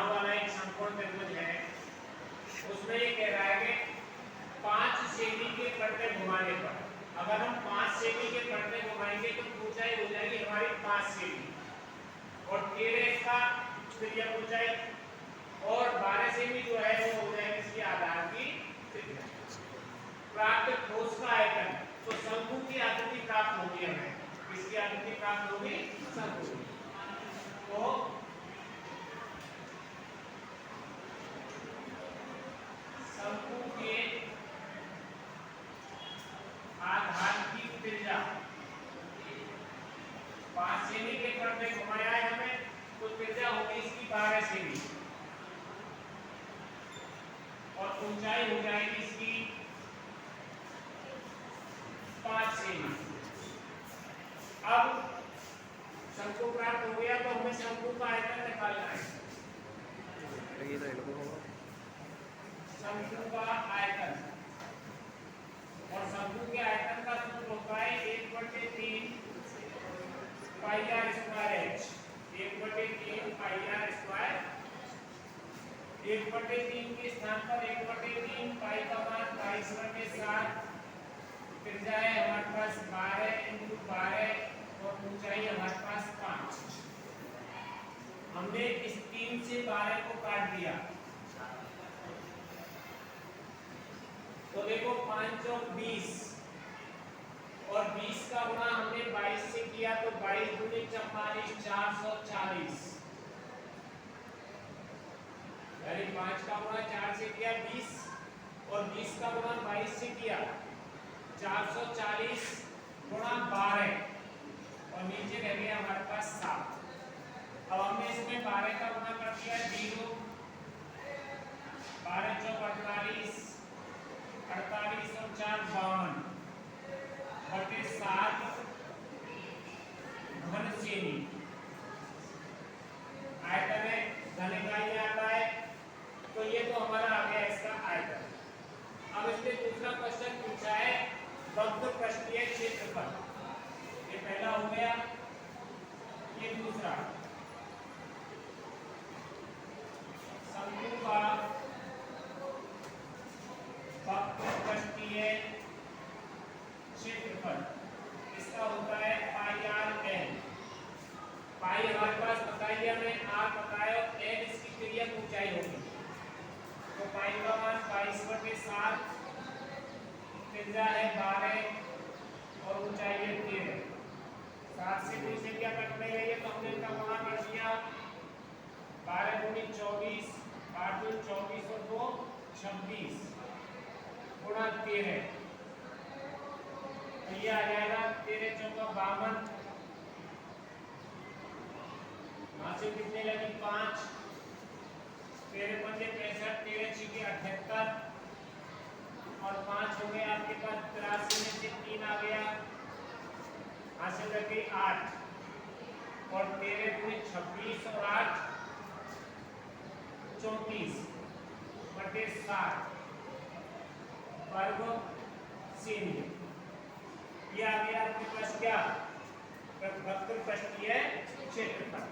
नाव वाला एक समकोण त्रिभुज है, उसमें ये कह रहा है कि 5 सेमी के पट्टे घुमाने पर, अगर हम 5 सेमी के पट्टे घुमाएंगे तो ऊंचाई हो जाएगी हमारी 5 सेमी, और 13 का त्रिज्या ऊंचाई, और 12 सेमी जो है वो हो जाएगी इसके आधार की त्रिज्या। प्राप्त ठोस का आयतन, तो शंकु की आकृति प्राप्त होगी हमें, किसकी आकृति प्राप्त होगी? शंकु। तो शंकु के आधार की त्रिज्या 5 सेमी के पट्टे घुमाया है हमें, तो त्रिज्या होगी इसकी 12 सेमी, और ऊंचाई हो जाएगी इसकी 5 सेमी। अब शंकु प्राप्त हो गया तो हमें शंकु का आयतन निकालना है। शंकु का आयतन, और शंकु के आयतन का सूत्र होता है 1/3 pi r square h। 1/3 pi r square, 1/3 के स्थान पर 1/3 पाई का मान 22/7, त्रिज्या है हमारे पास 12 × 12, और ऊंचाई हमारे पास 5। हमने इस 3 से 12 को काट दिया, तो देखो 5 चौक 20, और 20 का गुणा हमने 22 से किया, तो 22 दूनी 44, 440, यानी 5 का गुणा 4 से किया 20, और 20 का गुणा 22 से किया 440 गुणा 12, और नीचे रह गया हमारे पास 7। अब हमने इसमें 12 का गुणा कर दिया 0, 12 चौक 48, 48 और 4 52 बटे 7 घन सेमी। आयतन है, घन इकाई में आता है, तो ये तो हमारा आ गया इसका आयतन। अब इसमें दूसरा क्वेश्चन पूछा है वक्र पृष्ठीय क्षेत्रफल। ये पहला हो गया, ये दूसरा शंकु का वक्र पृष्ठीय क्षेत्रफल, इसका होता है पाई आर एन। पाई हमारे पास बताई हमें, आर पता है, और एन इसकी तिर्यक ऊंचाई होगी, तो पाई का मान 22/7, त्रिज्या है 12, और ऊंचाई है 13। 7 से 2 से क्या कटने गई है, तो हमने इनका गुणा कर दिया, 12 दूनी 24, 8 दूनी 24 और 2 26 गुणा 13, तो ये आ जाएगा 13 चौका 52, वहां से कितने लगी 5, 13 पंजे 65, 13 छिके 78, और 5 हो गया आपके पास 83 में से 3 आ गया, हासिल रखी 8, और 13 दूनी 26 और 8 34 बटे 7 वर्ग सेमी। ये आ गया आपके पास क्या? वक्र पृष्ठीय क्षेत्रफल।